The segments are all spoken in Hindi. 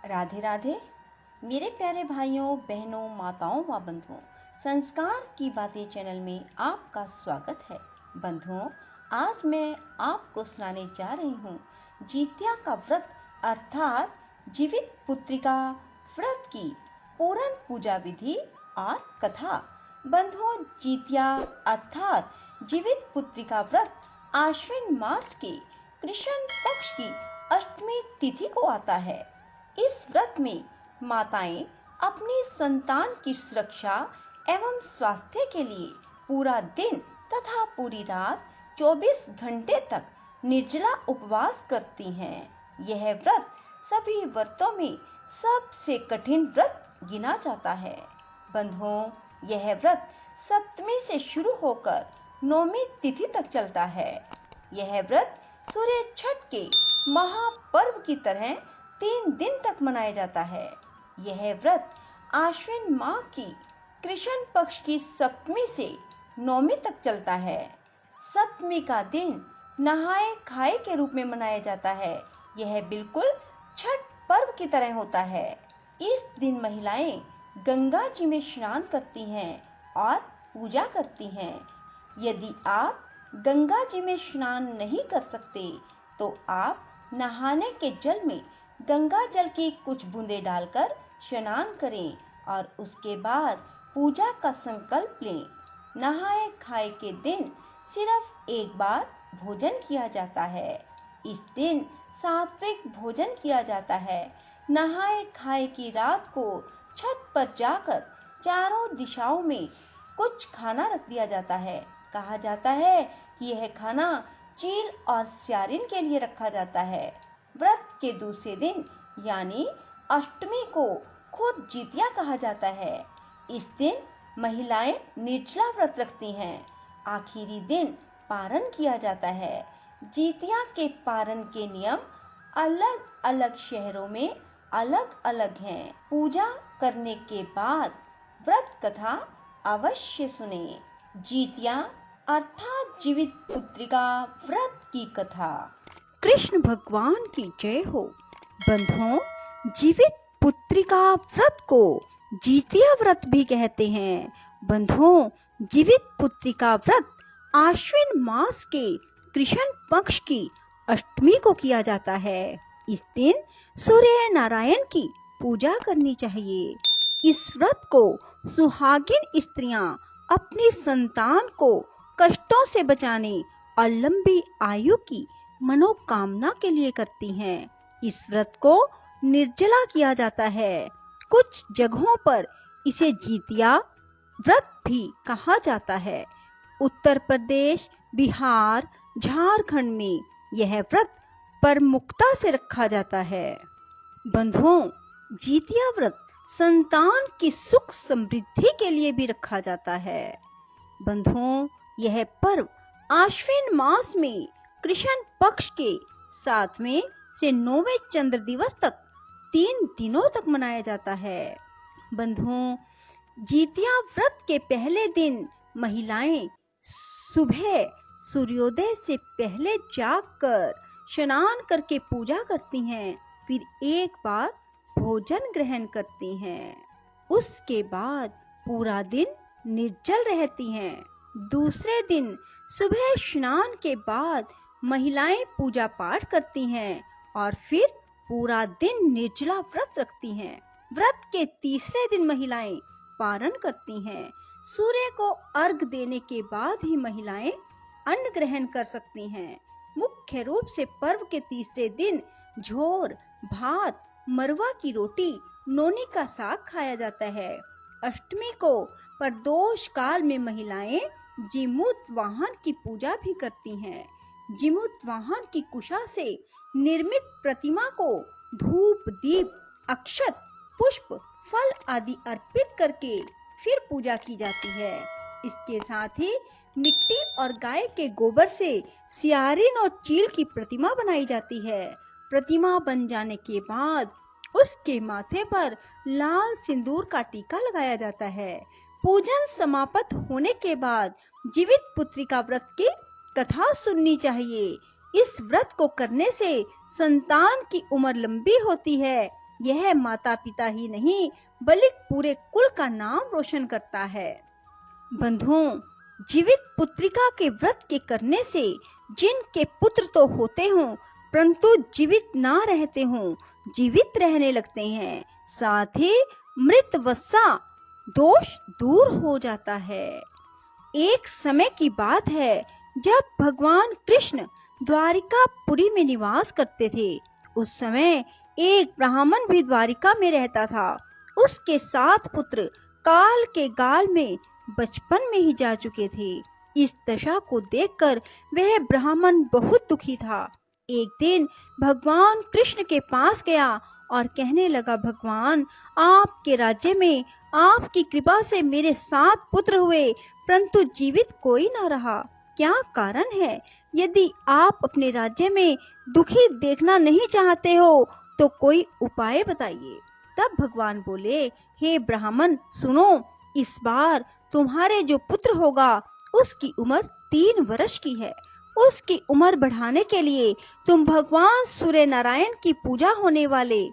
राधे राधे। मेरे प्यारे भाइयों बहनों माताओं व बंधुओं, संस्कार की बातें चैनल में आपका स्वागत है। बंधुओं, आज मैं आपको सुनाने जा रही हूँ जितिया का व्रत अर्थात जीवित पुत्रिका व्रत की पूर्ण पूजा विधि और कथा। बंधुओं, जितिया अर्थात जीवित पुत्रिका व्रत आश्विन मास के कृष्ण पक्ष की अष्टमी तिथि को आता है। इस व्रत में माताएं अपनी संतान की सुरक्षा एवं स्वास्थ्य के लिए पूरा दिन तथा पूरी रात 24 घंटे तक निर्जला उपवास करती हैं। यह व्रत सभी व्रतों में सबसे कठिन व्रत गिना जाता है। बंधुओं, यह व्रत सप्तमी से शुरू होकर नौमी तिथि तक चलता है। यह व्रत सूर्य छठ के महापर्व की तरह 3 दिन तक मनाया जाता है। यह व्रत आश्विन माह की कृष्ण पक्ष की सप्तमी से नौमी तक चलता है। सप्तमी का दिन नहाए खाए के रूप में मनाया जाता है। यह बिल्कुल छठ पर्व की तरह होता है। इस दिन महिलाएं गंगा जी में स्नान करती हैं और पूजा करती हैं। यदि आप गंगा जी में स्नान नहीं कर सकते तो आप नहाने के जल में गंगा जल की कुछ बूंदें डालकर स्नान करें और उसके बाद पूजा का संकल्प लें। नहाए खाए के दिन सिर्फ एक बार भोजन किया जाता है। इस दिन सात्विक भोजन किया जाता है। नहाए खाए की रात को छत पर जाकर चारों दिशाओं में कुछ खाना रख दिया जाता है। कहा जाता है कि यह खाना चील और स्यारिन के लिए रखा जाता है। व्रत के दूसरे दिन यानी अष्टमी को खुद जितिया कहा जाता है। इस दिन महिलाएं निर्जला व्रत रखती हैं। आखिरी दिन पारण किया जाता है। जितिया के पारण के नियम अलग अलग शहरों में अलग अलग हैं। पूजा करने के बाद व्रत कथा अवश्य सुने। जितिया अर्थात जीवित पुत्रिका व्रत की कथा। कृष्ण भगवान की जय हो। बंधुओं, जीवित पुत्रिका व्रत को जितिया व्रत भी कहते हैं। बंधुओं, जीवित पुत्रिका व्रत आश्विन मास के कृष्ण पक्ष की अष्टमी को किया जाता है। इस दिन सूर्य नारायण की पूजा करनी चाहिए। इस व्रत को सुहागिन स्त्रियां अपनी संतान को कष्टों से बचाने और लंबी आयु की मनोकामना के लिए करती हैं। इस व्रत को निर्जला किया जाता है। कुछ जगहों पर इसे जितिया व्रत भी कहा जाता है। उत्तर प्रदेश, बिहार, झारखंड में यह व्रत प्रमुखता से रखा जाता है। बंधुओं, जितिया व्रत संतान की सुख समृद्धि के लिए भी रखा जाता है। बंधुओं, यह पर्व आश्विन मास में कृष्ण पक्ष के 7वें से 9वें चंद्र दिवस तक 3 दिनों तक मनाया जाता है। बंधुओं, जितिया व्रत के पहले दिन महिलाएं सुबह सूर्योदय से पहले जागकर स्नान करके पूजा करती हैं, फिर एक बार भोजन ग्रहण करती हैं। उसके बाद पूरा दिन निर्जल रहती हैं। दूसरे दिन सुबह स्नान के बाद महिलाएं पूजा पाठ करती हैं और फिर पूरा दिन निर्जला व्रत रखती हैं। व्रत के तीसरे दिन महिलाएं पारण करती हैं। सूर्य को अर्घ देने के बाद ही महिलाएं अन्न ग्रहण कर सकती हैं। मुख्य रूप से पर्व के तीसरे दिन झोर, भात, मरवा की रोटी, नोनी का साग खाया जाता है। अष्टमी को प्रदोष काल में महिलाएं जीमूत वाहन की पूजा भी करती हैं। जीमूत वाहन की कुशा से निर्मित प्रतिमा को धूप, दीप, अक्षत, पुष्प, फल आदि अर्पित करके फिर पूजा की जाती है। इसके साथ ही मिट्टी और गाय के गोबर से सियारिन और चील की प्रतिमा बनाई जाती है। प्रतिमा बन जाने के बाद उसके माथे पर लाल सिंदूर का टीका लगाया जाता है। पूजन समाप्त होने के बाद जीवित पुत्रिका व्रत की कथा सुननी चाहिए। इस व्रत को करने से संतान की उम्र लंबी होती है यह माता पिता ही नहीं बल्कि पूरे कुल का नाम रोशन करता है। बंधुओं, जीवित पुत्रिका के व्रत के करने से जिनके पुत्र तो होते हों परंतु जीवित ना रहते हों, जीवित रहने लगते हैं, साथ ही मृत वत्सा दोष दूर हो जाता है। एक समय की बात है जब भगवान कृष्ण द्वारिकापुरी में निवास करते थे। उस समय एक ब्राह्मण भी द्वारिका में रहता था। उसके 7 पुत्र काल के गाल में बचपन में ही जा चुके थे। इस दशा को देखकर वह ब्राह्मण बहुत दुखी था। एक दिन भगवान कृष्ण के पास गया और कहने लगा, भगवान, आपके राज्य में आपकी कृपा से मेरे 7 पुत्र हुए परंतु जीवित कोई न रहा, क्या कारण है? यदि आप अपने राज्य में दुखी देखना नहीं चाहते हो तो कोई उपाय बताइए। तब भगवान बोले, हे ब्राह्मण सुनो, इस बार तुम्हारे जो पुत्र होगा उसकी उम्र 3 वर्ष की है। उसकी उम्र बढ़ाने के लिए तुम भगवान सूर्य नारायण की पूजा होने वाले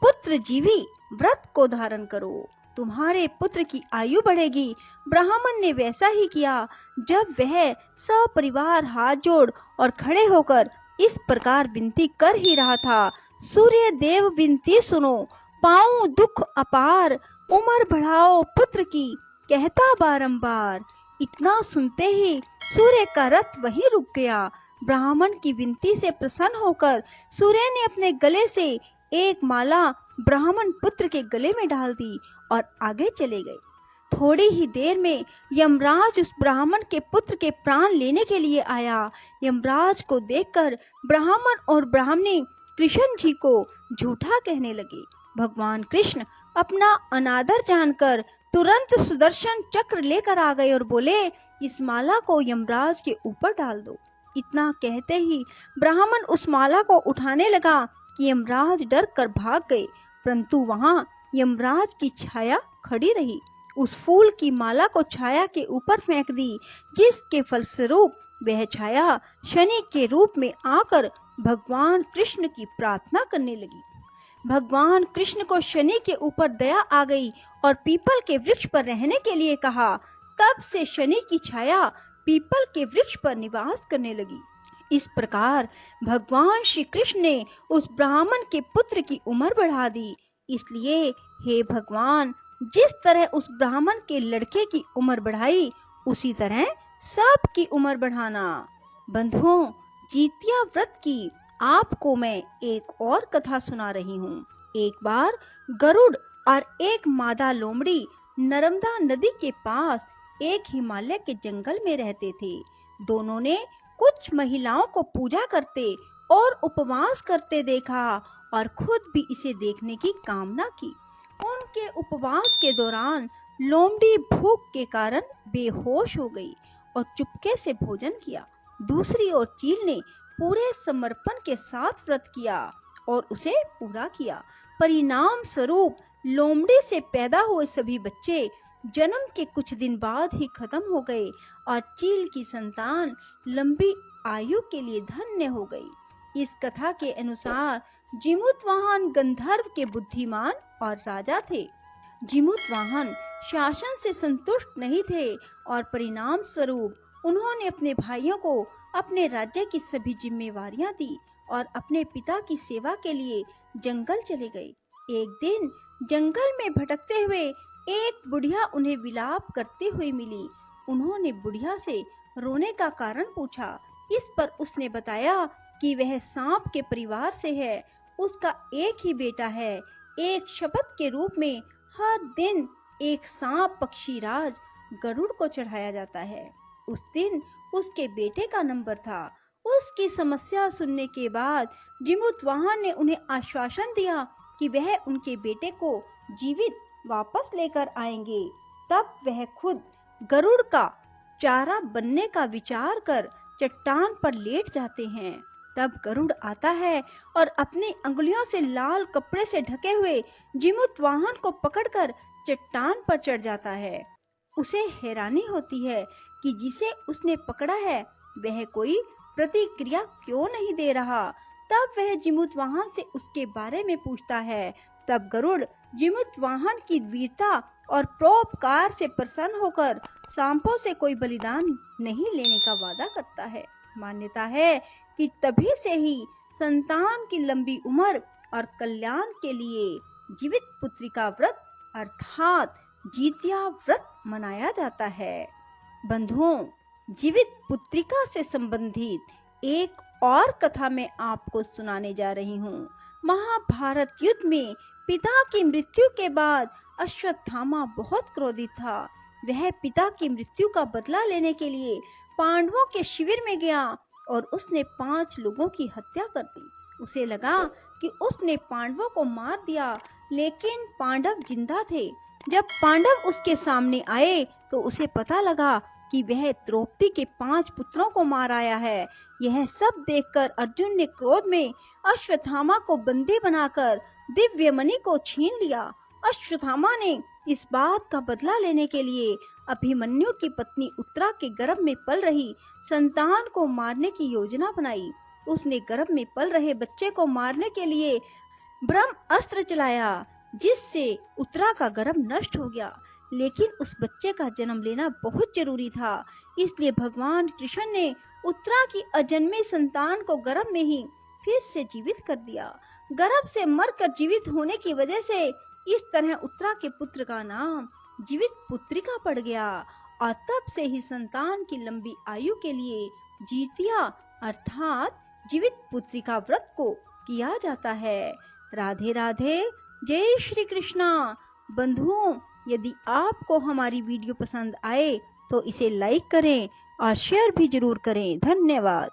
पुत्र जीवी व्रत को धारण करो, तुम्हारे पुत्र की आयु बढ़ेगी। ब्राह्मण ने वैसा ही किया। जब वह सपरिवार हाथ जोड़ और खड़े होकर इस प्रकार विनती कर ही रहा था, सूर्य देव विनती सुनो, पाऊं दुख अपार, उम्र बढ़ाओ पुत्र की, कहता बारंबार। इतना सुनते ही सूर्य का रथ वहीं रुक गया। ब्राह्मण की विनती से प्रसन्न होकर सूर्य ने अपने गले से एक माला ब्राह्मण पुत्र के गले में डाल दी और आगे चले गए। थोड़ी ही देर में यमराज उस ब्राह्मण के पुत्र के प्राण लेने के लिए आया। यमराज को देखकर ब्राह्मण और ब्राह्मणी कृष्ण जी को झूठा कहने लगे। भगवान कृष्ण अपना अनादर जानकर तुरंत सुदर्शन चक्र लेकर आ गए और बोले, इस माला को यमराज के ऊपर डाल दो। इतना कहते ही ब्राह्मण उस माला को उठाने लगा कि यमराज डर कर भाग गए, परंतु वहां यमराज की छाया खड़ी रही। उस फूल की माला को छाया के ऊपर फेंक दी, जिसके फलस्वरूप वह छाया शनि के रूप में आकर भगवान कृष्ण की प्रार्थना करने लगी। भगवान कृष्ण को शनि के ऊपर दया आ गई और पीपल के वृक्ष पर रहने के लिए कहा। तब से शनि की छाया पीपल के वृक्ष पर निवास करने लगी। इस प्रकार भगवान श्री कृष्ण ने उस ब्राह्मण के पुत्र की उम्र बढ़ा दी। इसलिए हे भगवान, जिस तरह उस ब्राह्मण के लड़के की उम्र बढ़ाई, उसी तरह सबकी उम्र बढ़ाना। बंधुओं, जीतिया व्रत की आपको मैं एक और कथा सुना रही हूँ। एक बार गरुड़ और एक मादा लोमड़ी नर्मदा नदी के पास एक हिमालय के जंगल में रहते थे। दोनों ने कुछ महिलाओं को पूजा करते और उपवास करते देखा और खुद भी इसे देखने की कामना की। उनके उपवास के दौरान लोमड़ी भूख के कारण बेहोश हो गई और चुपके से भोजन किया। दूसरी ओर चील ने पूरे समर्पण के साथ व्रत किया और उसे पूरा किया। परिणाम स्वरूप लोमड़ी से पैदा हुए सभी बच्चे जन्म के कुछ दिन बाद ही खत्म हो गए और चील की संतान लंबी आयु के लिए धन्य हो गई। इस कथा के अनुसार जिमुतवाहन गंधर्व के बुद्धिमान और राजा थे। जिमुतवाहन शासन से संतुष्ट नहीं थे और परिणाम स्वरूप उन्होंने अपने भाइयों को अपने राज्य की सभी जिम्मेवारियां दी और अपने पिता की सेवा के लिए जंगल चले गए। एक दिन जंगल में भटकते हुए एक बुढ़िया उन्हें विलाप करती हुई मिली। उन्होंने बुढ़िया से रोने का कारण पूछा। इस पर उसने बताया कि वह सांप के परिवार से है, उसका एक ही बेटा है। एक शपथ के रूप में हर दिन एक सांप पक्षीराज गरुड़ को चढ़ाया जाता है। उस दिन उसके बेटे का नंबर था। उसकी समस्या सुनने के बाद जिमुतवाहन ने उन्हें आश्वासन दिया कि वह उनके बेटे को जीवित वापस लेकर आएंगे। तब वह खुद गरुड़ का चारा बनने का विचार कर चट्टान पर लेट जाते हैं। तब गरुड़ आता है और अपनी अंगुलियों से लाल कपड़े से ढके हुए जिमुतवाहन को पकड़कर चट्टान पर चढ़ जाता है। उसे हैरानी होती है कि जिसे उसने पकड़ा है वह कोई प्रतिक्रिया क्यों नहीं दे रहा। तब वह जिमुतवाहन से उसके बारे में पूछता है, तब गरुड़ जीमूत वाहन की वीरता और परोपकार से प्रसन्न होकर सांपों से कोई बलिदान नहीं लेने का वादा करता है। मान्यता है कि तभी से ही संतान की लंबी उम्र और कल्याण के लिए जीवित पुत्री का व्रत अर्थात जीतिया व्रत मनाया जाता है। बंधुओं, जीवित पुत्रिका से संबंधित एक और कथा मैं आपको सुनाने जा रही हूँ। महाभारत युद्ध में पिता की मृत्यु के बाद अश्वत्थामा बहुत क्रोधित था। वह पिता की मृत्यु का बदला लेने के लिए पांडवों के शिविर में गया और उसने 5 लोगों की हत्या कर दी। उसे लगा कि उसने पांडवों को मार दिया, लेकिन पांडव जिंदा थे। जब पांडव उसके सामने आए तो उसे पता लगा कि वह द्रौपदी के 5 पुत्रों को मार आया है। यह सब देखकर अर्जुन ने क्रोध में अश्वत्थामा को बंदी बनाकर दिव्य मणि को छीन लिया। अश्वत्थामा ने इस बात का बदला लेने के लिए अभिमन्यु की पत्नी उत्तरा के गर्भ में पल रही संतान को मारने की योजना बनाई। उसने गर्भ में पल रहे बच्चे को मारने के लिए ब्रह्म अस्त्र चलाया, जिससे उत्तरा का गर्भ नष्ट हो गया। लेकिन उस बच्चे का जन्म लेना बहुत जरूरी था, इसलिए भगवान कृष्ण ने उत्तरा की अजन्मे संतान को गर्भ में ही फिर से जीवित कर दिया। गर्भ से मरकर जीवित होने की वजह से इस तरह उत्तरा के पुत्र का नाम जीवित पुत्रिका पड़ गया और तब से ही संतान की लंबी आयु के लिए जीतिया अर्थात जीवित पुत्रिका व्रत को किया जाता है। राधे राधे, जय श्री कृष्णा। बंधुओं, यदि आपको हमारी वीडियो पसंद आए तो इसे लाइक करें और शेयर भी जरूर करें। धन्यवाद।